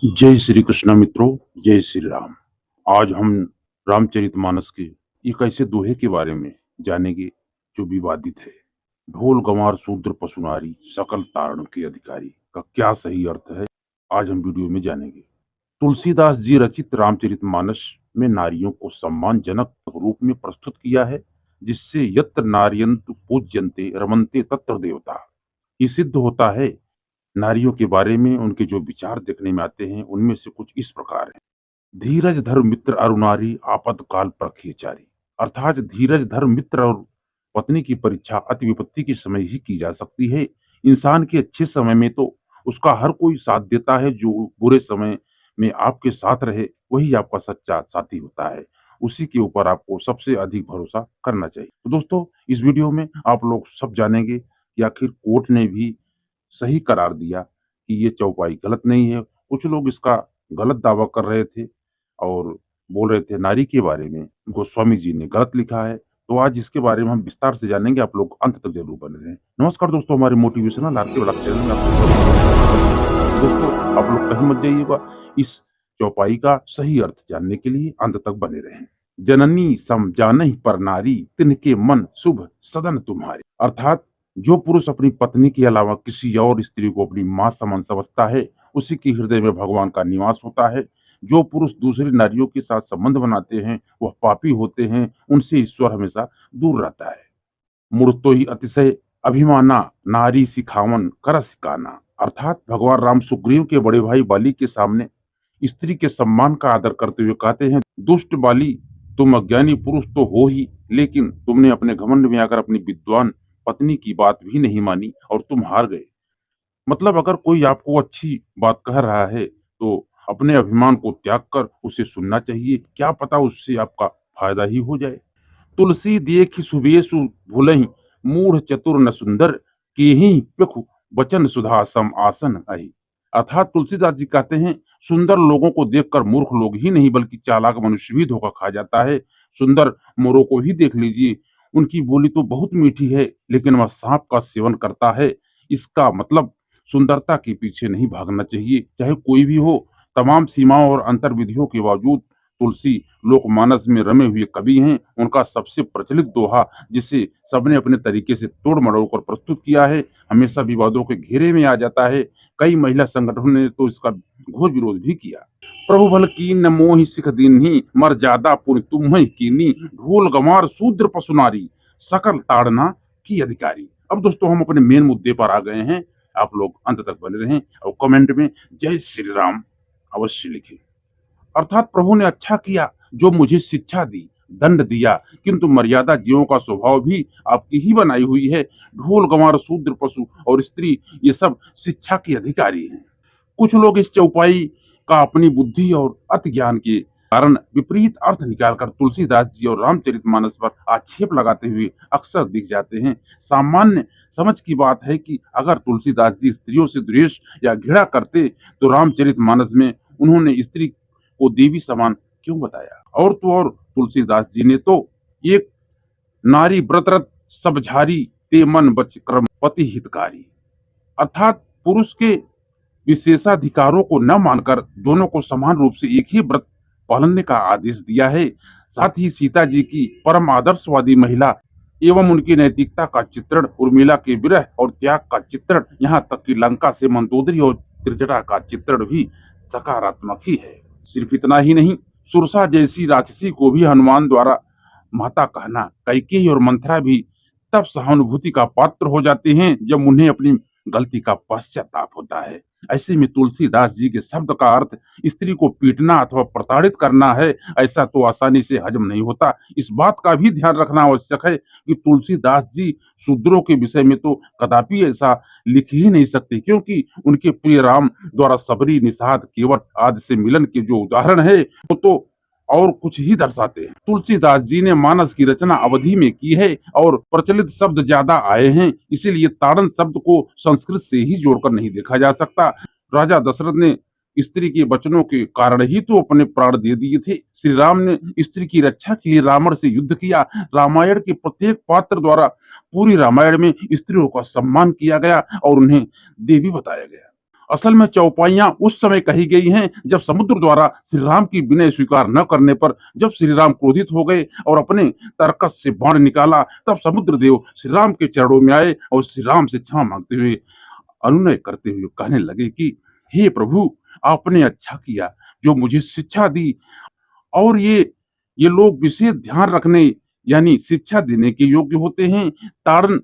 जय श्री कृष्ण मित्रों, जय श्री राम। आज हम रामचरितमानस के एक ऐसे दोहे के बारे में जानेंगे जो विवादित है। ढोल गंवार शूद्र पशु नारी सकल तारण के अधिकारी का क्या सही अर्थ है, आज हम वीडियो में जानेंगे। तुलसीदास जी रचित रामचरितमानस में नारियों को सम्मानजनक रूप में प्रस्तुत किया है, जिससे यत्र नार्यंत पूज्यन्ते रमन्ते तत्र देवता ये सिद्ध होता है। नारियों के बारे में उनके जो विचार देखने में आते हैं उनमें से कुछ इस प्रकार है। धीरज धर मित्र अरुणारी आपातकाल परखे चारी। अर्थात धीरज धर मित्र और पत्नी की परीक्षा अति विपत्ति के समय ही की जा सकती है। इंसान के अच्छे समय में तो उसका हर कोई साथ देता है, जो बुरे समय में आपके साथ रहे वही आपका सच्चा साथी होता है। उसी के ऊपर आपको सबसे अधिक भरोसा करना चाहिए। तो दोस्तों, इस वीडियो में आप लोग सब जानेंगे कि आखिर कोर्ट ने भी सही करार दिया कि ये चौपाई गलत नहीं है। कुछ लोग इसका गलत दावा कर रहे थे और बोल रहे थे नारी के बारे में गोस्वामी जी ने गलत लिखा है। तो आज इसके बारे में हम विस्तार से जानेंगे, आप लोग अंत तक जरूर बने रहें। नमस्कार दोस्तों, हमारे मोटिवेशनल आरके वाला चैनल में आपको दोस्तों, आप लोग कहीं मत जाइएगा। इस चौपाई का सही अर्थ जानने के लिए अंत तक बने रहें। जननी सम जानहि पर नारी तिनके मन शुभ सदन तुम्हारे। अर्थात जो पुरुष अपनी पत्नी के अलावा किसी और स्त्री को अपनी मां समान समझता है, उसी के हृदय में भगवान का निवास होता है। जो पुरुष दूसरी नारियों के साथ संबंध बनाते हैं वह पापी होते हैं, उनसे ईश्वर हमेशा दूर रहता है। मूर्तो ही अतिशय अभिमाना नारी सिखावन कर सिकाना। अर्थात भगवान राम सुग्रीव के बड़े भाई बाली के सामने स्त्री के सम्मान का आदर करते हुए कहते हैं, दुष्ट बाली, तुम अज्ञानी पुरुष तो हो ही, लेकिन तुमने अपने घमंड में आकर अपनी विद्वान पत्नी की बात भी नहीं मानी और तुम हार गए। मतलब अगर कोई आपको अच्छी बात कह रहा है तो अपने अभिमान को त्याग कर उसे सुनना चाहिए, क्या पता उससे आपका फायदा ही हो जाए। तुलसी देखि सुबेसु भूलहि मूढ़ चतुर न सुंदर केहि पिखु वचन सुधा सम आसन आई। अर्थात तुलसीदास जी कहते हैं, सुंदर लोगों को देखकर मूर्ख लोग ही नहीं बल्कि चालाक मनुष्य भी धोखा खा जाता है। सुंदर मोरों को ही देख लीजिए, उनकी बोली तो बहुत मीठी है लेकिन वह सांप का सेवन करता है। इसका मतलब सुंदरता के पीछे नहीं भागना चाहिए, चाहे कोई भी हो। तमाम सीमाओं और अंतर विधियों के बावजूद तुलसी लोकमानस में रमे हुए कवि हैं। उनका सबसे प्रचलित दोहा, जिसे सबने अपने तरीके से तोड़ मरोड़ कर प्रस्तुत किया है, हमेशा विवादों के घेरे में आ जाता है। कई महिला संगठनों ने तो इसका घोर विरोध भी किया। प्रभु भल कीन न मोहि सिख दीन्ही मर्यादा पुण्य तुम्हि कीनी ढोल गंवार शूद्र पशु नारी सकल ताड़ना की अधिकारी। अब दोस्तों, हम अपने मेन मुद्दे पर आ गए हैं। आप लोग अंत तक बने रहें और कमेंट में जय श्री राम अवश्य लिखें। अर्थात प्रभु ने अच्छा किया जो मुझे शिक्षा दी, दंड दिया, किंतु मर्यादा जीवों का स्वभाव भी आपकी ही बनाई हुई है। ढोल गंवार शूद्र पशु और स्त्री ये सब शिक्षा के अधिकारी हैं। कुछ लोग इस चौपाई का अपनी बुद्धि और अति ज्ञान के कारण विपरीत अर्थ निकालकर तुलसीदास जी और रामचरितमानस पर आक्षेप लगाते हुए अक्सर दिख जाते हैं। सामान्य समझ की बात है कि अगर तुलसीदास जी स्त्रियों से द्वेष या घृणा करते तो रामचरितमानस में उन्होंने स्त्री को देवी समान क्यों बताया। और तो और तुलसीदास जी ने तो एक नारी व्रतरत सब झारी ते मन बच क्रम पति हितकारी। अर्थात पुरुष के विशेषाधिकारों को न मानकर दोनों को समान रूप से एक ही व्रत पालने का आदेश दिया है। साथ ही सीता जी की परम आदर्शवादी महिला एवं उनकी नैतिकता का चित्रण, उर्मिला के विरह और त्याग का चित्रण, यहाँ तक कि लंका से मंदोदरी और त्रिजटा का चित्रण भी सकारात्मक ही है। सिर्फ इतना ही नहीं, सुरसा जैसी राक्षसी को भी हनुमान द्वारा माता कहना, कैकेयी और मंथरा भी तब सहानुभूति का पात्र हो जाते हैं जब उन्हें अपनी गलती का पश्चाताप होता है। ऐसे में तुलसीदास जी के शब्द का अर्थ स्त्री को पीटना अथवा प्रताड़ित करना है, ऐसा तो आसानी से हजम नहीं होता। इस बात का भी ध्यान रखना आवश्यक है कि तुलसीदास जी शूद्रों के विषय में तो कदापि ऐसा लिख ही नहीं सकते, क्योंकि उनके प्रिय राम द्वारा सबरी, निषाद, केवट आदि से मिलन के जो उदाहरण है वो तो और कुछ ही दर्शाते हैं। तुलसीदास जी ने मानस की रचना अवधि में की है और प्रचलित शब्द ज्यादा आए हैं, इसीलिए ताड़न शब्द को संस्कृत से ही जोड़कर नहीं देखा जा सकता। राजा दशरथ ने स्त्री के वचनों के कारण ही तो अपने प्राण दे दिए थे। श्री राम ने स्त्री की रक्षा के लिए रावण से युद्ध किया। रामायण के प्रत्येक पात्र द्वारा पूरी रामायण में स्त्रियों का सम्मान किया गया और उन्हें देवी बताया गया। असल में चौपाइयां उस समय कही गई हैं जब समुद्र द्वारा श्री राम की विनय स्वीकार न करने पर जब श्री राम क्रोधित हो गए और अपने तरकस से बाण निकाला, तब समुद्र देव श्री राम के चरणों में आए और श्री राम से क्षमा मांगते हुए अनुनय करते हुए कहने लगे कि हे प्रभु, आपने अच्छा किया जो मुझे शिक्षा दी, और ये लोग विशेष ध्यान रखने यानी शिक्षा देने के योग्य होते हैं। ताड़न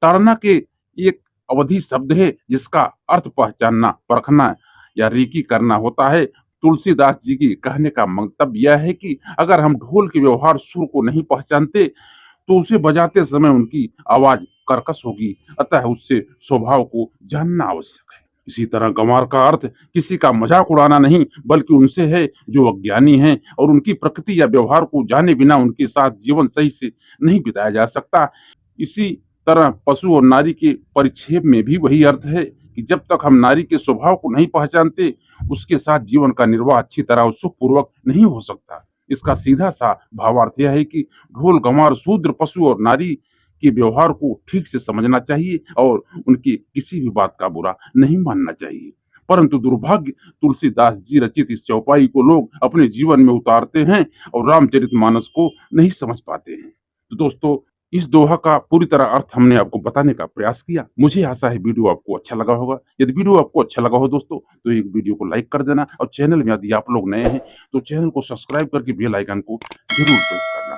ताड़ना के एक अवधि शब्द है जिसका अर्थ पहचानना, परखना या रेकी करना होता है। तुलसीदास जी के कहने का मतलब यह है कि अगर हम ढोल के व्यवहार सुर को नहीं पहचानते तो उसे बजाते समय उनकी आवाज कर्कश होगी, अतः उससे स्वभाव को जानना आवश्यक है। इसी तरह गंवार का अर्थ किसी का मजाक उड़ाना नहीं बल्कि उनसे है जो अज्ञानी हैं और उनकी प्रकृति या व्यवहार को जाने बिना उनके साथ जीवन सही से नहीं बिताया जा सकता। इसी तरह पशु और नारी के परिच्छेद में भी वही अर्थ है कि जब तक हम नारी के स्वभाव को नहीं पहचानते उसके साथ जीवन का निर्वाह अच्छी तरह और सुखपूर्वक नहीं हो सकता। इसका सीधा सा भावार्थ यह है कि ढोल गंवार शूद्र पशु और नारी के व्यवहार को ठीक से समझना चाहिए और उनकी किसी भी बात का बुरा नहीं मानना चाहिए। परंतु दुर्भाग्य, तुलसीदास जी रचित इस चौपाई को लोग अपने जीवन में उतारते हैं और रामचरितमानस को नहीं समझ पाते हैं। तो दोस्तों, इस दोहा का पूरी तरह अर्थ हमने आपको बताने का प्रयास किया। मुझे आशा है वीडियो आपको अच्छा लगा होगा। यदि वीडियो आपको अच्छा लगा हो दोस्तों तो एक वीडियो को लाइक कर देना और चैनल में यदि आप लोग नए हैं तो चैनल को सब्सक्राइब करके बेल आइकन को जरूर प्रेस करना।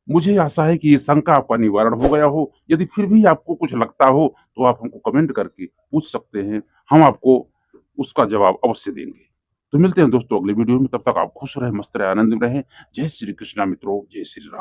मुझे आशा है कि ये शंका आपका निवारण हो गया हो। यदि फिर भी आपको कुछ लगता हो तो आप हमको कमेंट करके पूछ सकते हैं, हम आपको उसका जवाब अवश्य देंगे। तो मिलते हैं दोस्तों अगले वीडियो में, तब तक आप खुश रहें, मस्त रहें, आनंद में रहें। जय श्री कृष्णा मित्रों, जय श्री राम।